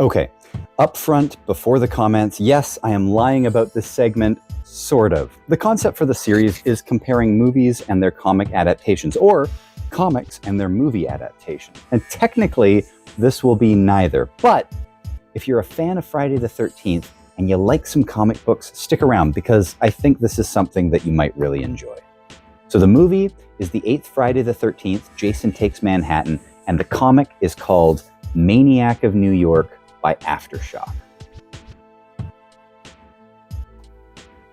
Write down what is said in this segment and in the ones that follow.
Okay, up front, before the comments, yes, I am lying about this segment, sort of. The concept for the series is comparing movies and their comic adaptations, or comics and their movie adaptation. And technically, this will be neither. But if you're a fan of Friday the 13th and you like some comic books, stick around because I think this is something that you might really enjoy. So the movie is the 8th Friday the 13th, Jason Takes Manhattan, and the comic is called Maniac of New York by Aftershock.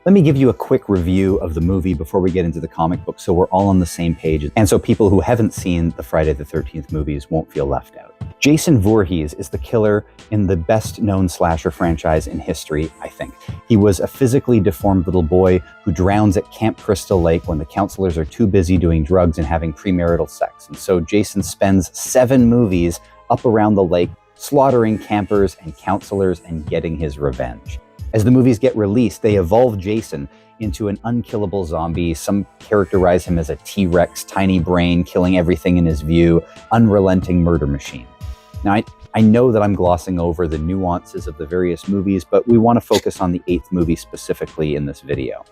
Let me give you a quick review of the movie before we get into the comic book so we're all on the same page and so people who haven't seen the Friday the 13th movies won't feel left out. Jason Voorhees is the killer in the best-known slasher franchise in history, I think. He was a physically deformed little boy who drowns at Camp Crystal Lake when the counselors are too busy doing drugs and having premarital sex. And so Jason spends 7 movies up around the lake slaughtering campers and counselors and getting his revenge. As the movies get released, they evolve Jason into an unkillable zombie. Some characterize him as a T-Rex, tiny brain, killing everything in his view, unrelenting murder machine. Now, I know that I'm glossing over the nuances of the various movies, but we want to focus on the 8th movie specifically in this video.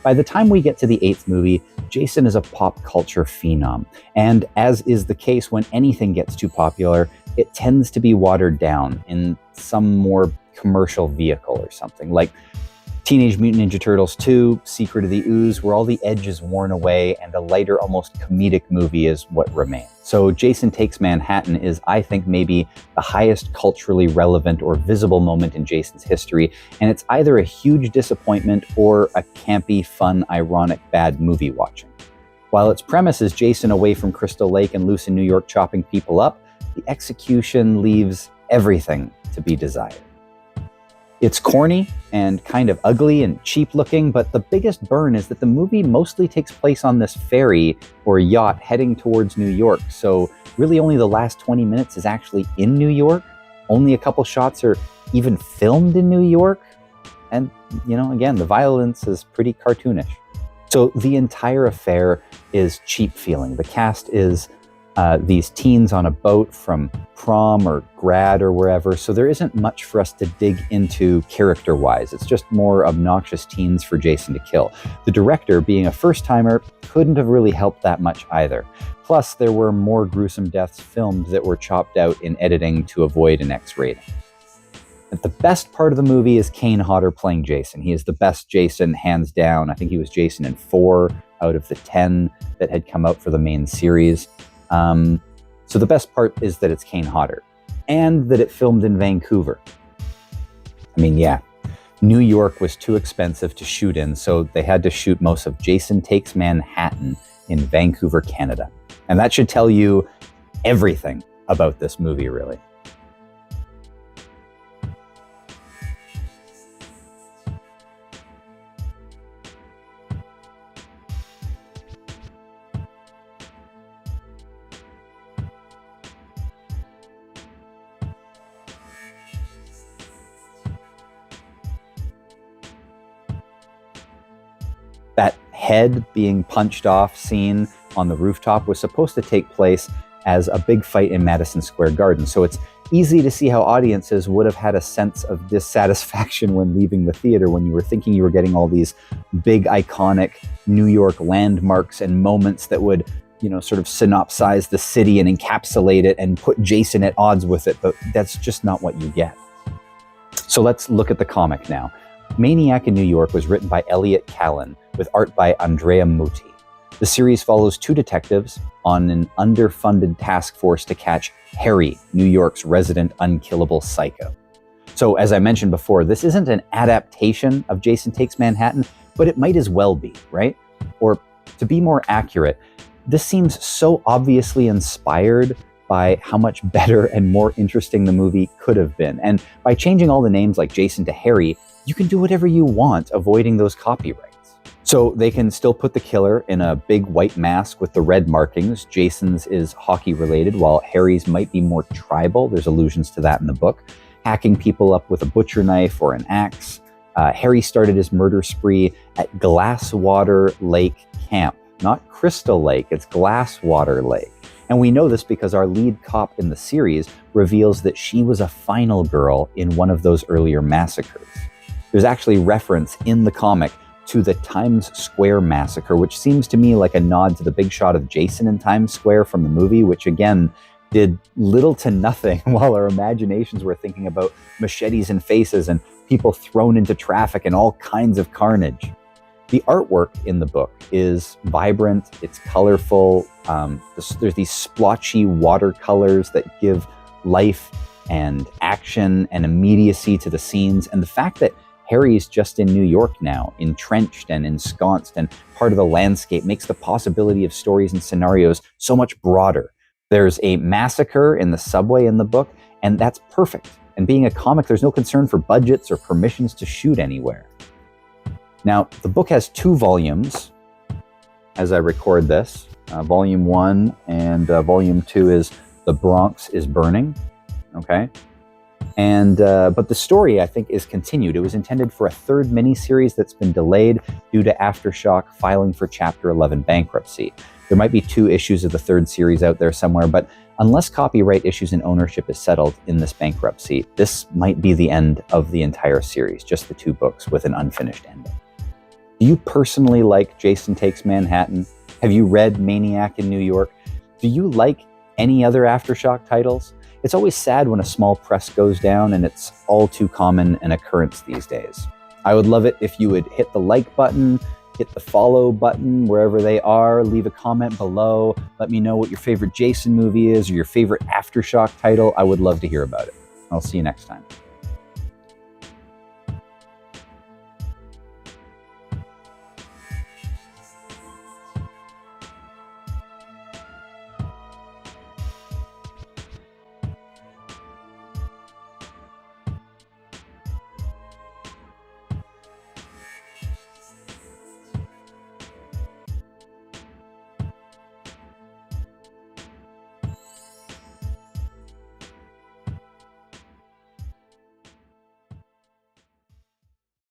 By the time we get to the 8th movie, Jason is a pop culture phenom. And as is the case when anything gets too popular, it tends to be watered down in some more commercial vehicle or something, like Teenage Mutant Ninja Turtles 2, Secret of the Ooze, where all the edge is worn away and a lighter, almost comedic movie is what remains. So Jason Takes Manhattan is, I think, maybe the highest culturally relevant or visible moment in Jason's history, and it's either a huge disappointment or a campy, fun, ironic, bad movie watching. While its premise is Jason away from Crystal Lake and loose in New York chopping people up, the execution leaves everything to be desired. It's corny and kind of ugly and cheap looking, but the biggest burn is that the movie mostly takes place on this ferry or yacht heading towards New York. So really only the last 20 minutes is actually in New York. Only a couple shots are even filmed in New York. And, you know, again, the violence is pretty cartoonish. So the entire affair is cheap feeling. The cast is these teens on a boat from prom or grad or wherever, so there isn't much for us to dig into character-wise. It's just more obnoxious teens for Jason to kill. The director, being a first-timer, couldn't have really helped that much either. Plus, there were more gruesome deaths filmed that were chopped out in editing to avoid an X rating. But the best part of the movie is Kane Hodder playing Jason. He is the best Jason, hands down. I think he was Jason in 4 out of the 10 that had come out for the main series. So the best part is that it's Kane Hodder and that it filmed in Vancouver. I mean, yeah, New York was too expensive to shoot in, so they had to shoot most of Jason Takes Manhattan in Vancouver, Canada. And that should tell you everything about this movie, really. That head being punched off scene on the rooftop was supposed to take place as a big fight in Madison Square Garden. So it's easy to see how audiences would have had a sense of dissatisfaction when leaving the theater, when you were thinking you were getting all these big iconic New York landmarks and moments that would, you know, sort of synopsize the city and encapsulate it and put Jason at odds with it. But that's just not what you get. So let's look at the comic now. Maniac in New York was written by Elliot Callan with art by Andrea Muti. The series follows 2 detectives on an underfunded task force to catch Harry, New York's resident unkillable psycho. So as I mentioned before, this isn't an adaptation of Jason Takes Manhattan, but it might as well be, right? Or to be more accurate, this seems so obviously inspired by how much better and more interesting the movie could have been. And by changing all the names like Jason to Harry, you can do whatever you want, avoiding those copyrights. So they can still put the killer in a big white mask with the red markings. Jason's is hockey related, while Harry's might be more tribal. There's allusions to that in the book. Hacking people up with a butcher knife or an axe. Harry started his murder spree at Glasswater Lake Camp. Not Crystal Lake, it's Glasswater Lake. And we know this because our lead cop in the series reveals that she was a final girl in one of those earlier massacres. There's actually reference in the comic to the Times Square massacre, which seems to me like a nod to the big shot of Jason in Times Square from the movie, which again did little to nothing while our imaginations were thinking about machetes and faces and people thrown into traffic and all kinds of carnage. The artwork in the book is vibrant, it's colorful, there's these splotchy watercolors that give life and action and immediacy to the scenes, and the fact that Harry's just in New York now, entrenched and ensconced and part of the landscape, makes the possibility of stories and scenarios so much broader. There's a massacre in the subway in the book, and that's perfect. And being a comic, there's no concern for budgets or permissions to shoot anywhere. Now, the book has 2 volumes as I record this. Volume 1 and Volume 2 is The Bronx is Burning, okay? And but the story, I think, is continued. It was intended for a 3rd miniseries that's been delayed due to Aftershock filing for Chapter 11 bankruptcy. There might be 2 issues of the 3rd series out there somewhere, but unless copyright issues and ownership is settled in this bankruptcy, this might be the end of the entire series, just the 2 books with an unfinished ending. Do you personally like Jason Takes Manhattan? Have you read Maniac in New York? Do you like any other Aftershock titles? It's always sad when a small press goes down, and it's all too common an occurrence these days. I would love it if you would hit the like button, hit the follow button wherever they are, leave a comment below, let me know what your favorite Jason movie is or your favorite Aftershock title. I would love to hear about it. I'll see you next time.